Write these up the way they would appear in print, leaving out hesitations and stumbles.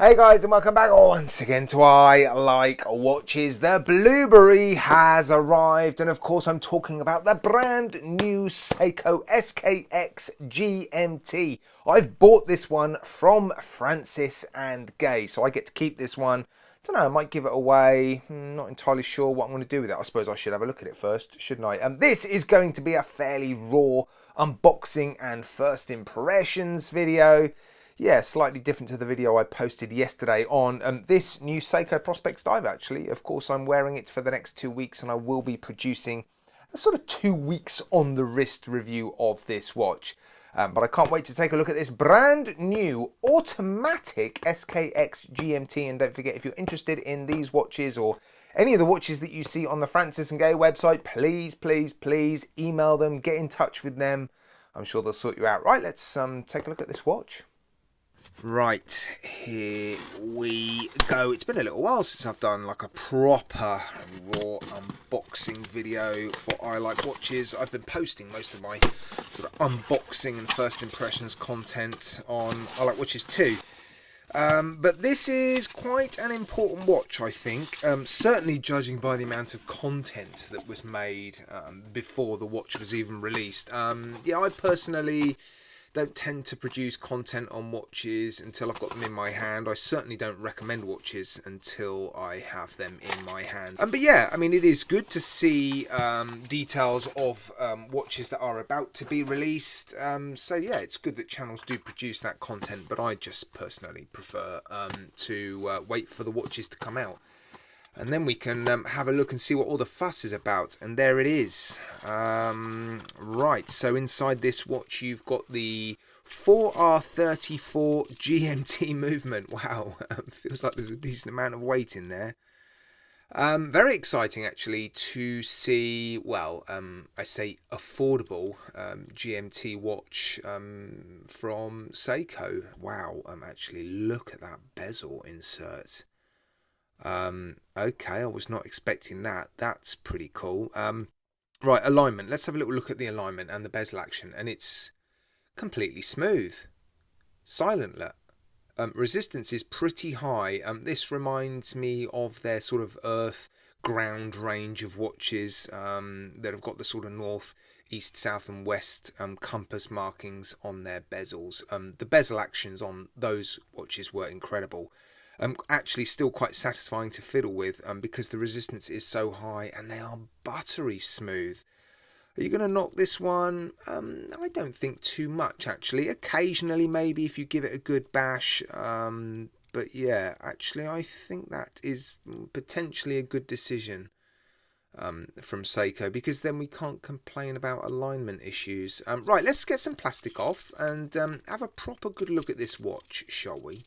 Hey guys, and welcome back once again to I Like Watches. The Blueberry has arrived, and of course I'm talking about the brand new Seiko SKX GMT. I've bought this one from Francis and Gaye, so I get to keep this one. Don't know, I might give it away. Not entirely sure what I'm going to do with it. I suppose I should have a look at it first, shouldn't I? This is going to be a fairly raw unboxing and first impressions video. Yeah, slightly different to the video I posted yesterday on this new Seiko Prospect Dive, actually. Of course, I'm wearing it for the next 2 weeks, and I will be producing a sort of 2 weeks on the wrist review of this watch. But I can't wait to take a look at this brand new automatic SKX GMT. And don't forget, if you're interested in these watches or any of the watches that you see on the Francis and Gaye website, please email them, get in touch with them. I'm sure they'll sort you out. Right, let's take a look at this watch. Right, here we go. It's been a little while since I've done like a proper raw unboxing video for I Like Watches. I've been posting most of my sort of unboxing and first impressions content on I Like Watches too. But this is quite an important watch, I think. Certainly judging by the amount of content that was made before the watch was even released. Yeah, I personally don't tend to produce content on watches until I've got them in my hand. I certainly don't recommend watches until I have them in my hand. But yeah, I mean, it is good to see details of watches that are about to be released. So yeah, it's good that channels do produce that content, but I just personally prefer to wait for the watches to come out. And then we can have a look and see what all the fuss is about. And there it is. Right, so inside this watch you've got the 4R34 GMT movement. Wow, feels like there's a decent amount of weight in there. Very exciting actually to see, well, I say affordable GMT watch from Seiko. Wow, actually look at that bezel insert. Okay, I was not expecting that. That's pretty cool. Right, alignment. Let's have a little look at the alignment and the bezel action, and it's completely smooth. Silent look. Resistance is pretty high. This reminds me of their sort of earth ground range of watches that have got the sort of north, east, south and west compass markings on their bezels. The bezel actions on those watches were incredible. Actually still quite satisfying to fiddle with because the resistance is so high and they are buttery smooth. Are you going to knock this one? I don't think too much actually. Occasionally maybe if you give it a good bash. But yeah, actually I think that is potentially a good decision from Seiko, because then we can't complain about alignment issues. Right, let's get some plastic off and have a proper good look at this watch, shall we?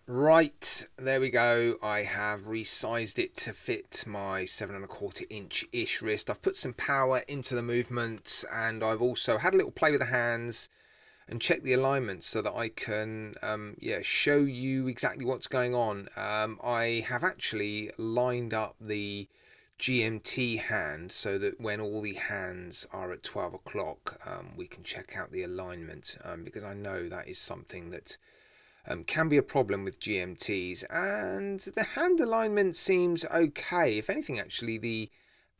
Right, there we go. I have resized it to fit my 7¼ inch-ish wrist. I've put some power into the movement, and I've also had a little play with the hands and check the alignment so that I can show you exactly what's going on. I have actually lined up the GMT hand so that when all the hands are at 12 o'clock we can check out the alignment, because I know that is something that can be a problem with GMTs, and the hand alignment seems okay. If anything, actually, the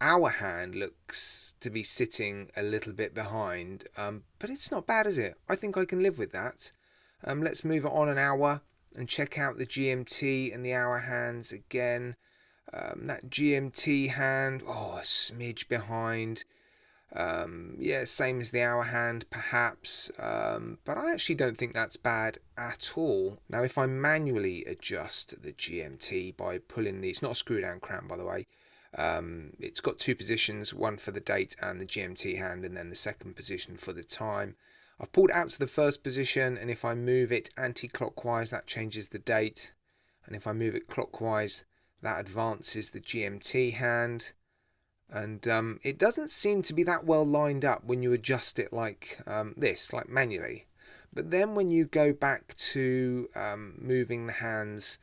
hour hand looks to be sitting a little bit behind, but it's not bad, is it? I think I can live with that. Let's move it on an hour and check out the GMT and the hour hands again. That GMT hand, oh, a smidge behind. Yeah, same as the hour hand perhaps, but I actually don't think that's bad at all. Now if I manually adjust the GMT by pulling the, it's not a screw down crown by the way, it's got two positions, one for the date and the GMT hand, and then the second position for the time. I've pulled it out to the first position, and if I move it anti-clockwise that changes the date, and if I move it clockwise that advances the GMT hand. And it doesn't seem to be that well lined up when you adjust it like this, like manually. But then when you go back to moving the hands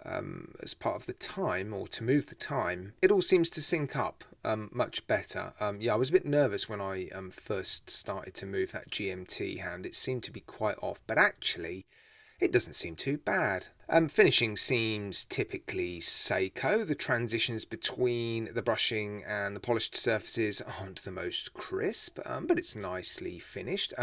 as part of the time, or to move the time, it all seems to sync up much better. Yeah, I was a bit nervous when I first started to move that GMT hand. It seemed to be quite off, but actually it doesn't seem too bad. Finishing seems typically Seiko. The transitions between the brushing and the polished surfaces aren't the most crisp, but it's nicely finished.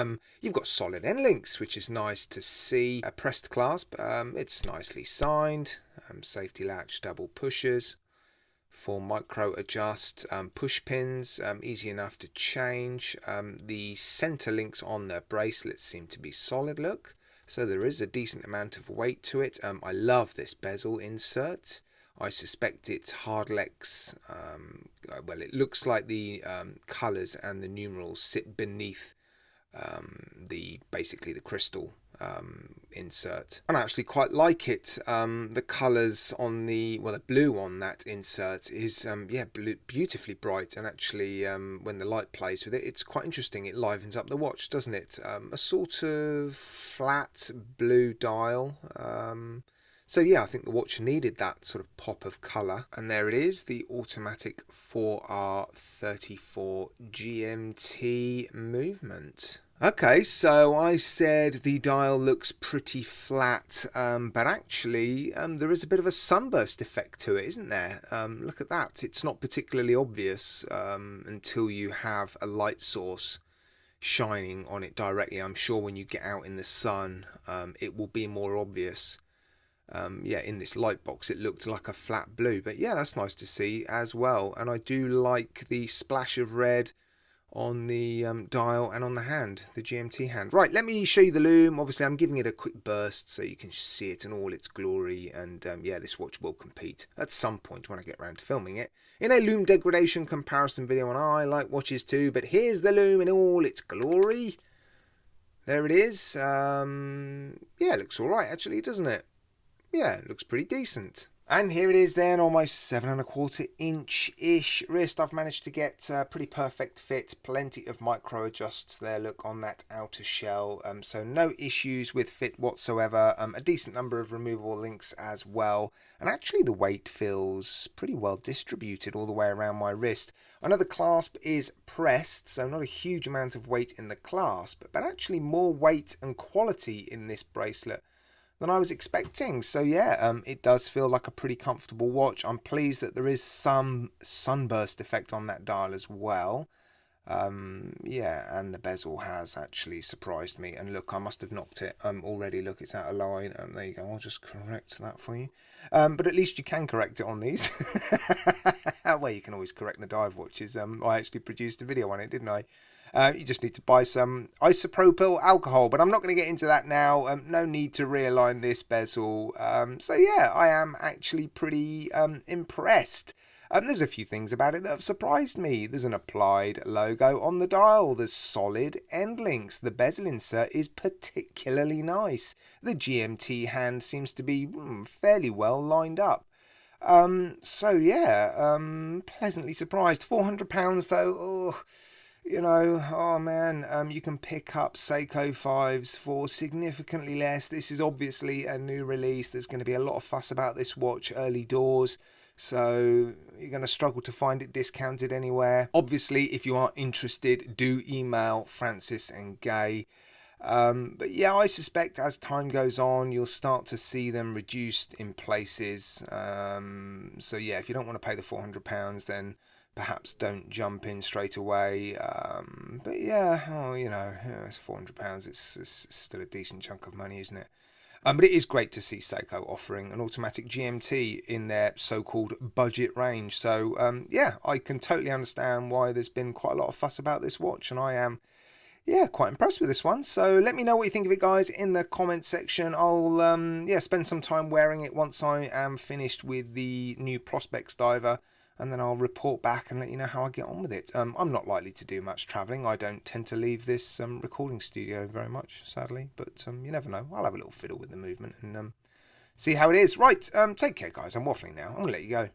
You've got solid end links, which is nice to see. A pressed clasp, it's nicely signed. Safety latch, double pushers. 4 micro adjust push pins, easy enough to change. The center links on the bracelets seem to be solid look. So there is a decent amount of weight to it. I love this bezel insert. I suspect it's Hardlex. Well, it looks like the colours and the numerals sit beneath basically the crystal insert, and I actually quite like it. The colours on the blue on that insert is beautifully bright, and actually when the light plays with it, it's quite interesting. It livens up the watch, doesn't it? A sort of flat blue dial. So yeah, I think the watch needed that sort of pop of colour. And there it is, the automatic 4R34 GMT movement. Okay, so I said the dial looks pretty flat, but actually there is a bit of a sunburst effect to it, isn't there? Look at that. It's not particularly obvious until you have a light source shining on it directly. I'm sure when you get out in the sun, it will be more obvious. Yeah, in this light box it looked like a flat blue, but yeah, that's nice to see as well. And I do like the splash of red on the dial and on the hand, the GMT hand. Right, let me show you the loom. Obviously I'm giving it a quick burst so you can see it in all its glory, and yeah, this watch will compete at some point when I get around to filming it in a loom degradation comparison video, and I like watches too, but here's the loom in all its glory. There it is. Yeah, it looks alright actually, doesn't it? Yeah, it looks pretty decent. And here it is then on my 7¼ inch-ish wrist. I've managed to get a pretty perfect fit, plenty of micro adjusts there, look, on that outer shell. So no issues with fit whatsoever. A decent number of removable links as well. And actually the weight feels pretty well distributed all the way around my wrist. I know the clasp is pressed, so not a huge amount of weight in the clasp, but actually more weight and quality in this bracelet than I was expecting. So yeah, it does feel like a pretty comfortable watch. I'm pleased that there is some sunburst effect on that dial as well. Yeah, and the bezel has actually surprised me. And look, I must have knocked it already. Look, it's out of line. There you go. I'll just correct that for you. But at least you can correct it on these. Well, you can always correct the dive watches. I actually produced a video on it, didn't I? You just need to buy some isopropyl alcohol, but I'm not going to get into that now. No need to realign this bezel. So yeah, I am actually pretty impressed. There's a few things about it that have surprised me. There's an applied logo on the dial. There's solid end links. The bezel insert is particularly nice. The GMT hand seems to be fairly well lined up. So yeah, pleasantly surprised. £400 though. Oh, you know, oh man, you can pick up Seiko 5s for significantly less. This is obviously a new release. There's going to be a lot of fuss about this watch early doors, so you're going to struggle to find it discounted anywhere. Obviously, if you are interested, do email Francis and Gaye. But yeah, I suspect as time goes on, you'll start to see them reduced in places. So yeah, if you don't want to pay the £400, then perhaps don't jump in straight away. But yeah, oh, you know, it's £400. It's still a decent chunk of money, isn't it? But it is great to see Seiko offering an automatic GMT in their so-called budget range. So yeah, I can totally understand why there's been quite a lot of fuss about this watch, and I am, yeah, quite impressed with this one. So let me know what you think of it, guys, in the comments section. I'll yeah, spend some time wearing it once I am finished with the new Prospex diver, and then I'll report back and let you know how I get on with it. I'm not likely to do much travelling. I don't tend to leave this recording studio very much, sadly, but you never know. I'll have a little fiddle with the movement and see how it is. Right, take care, guys. I'm waffling now. I'm going to let you go.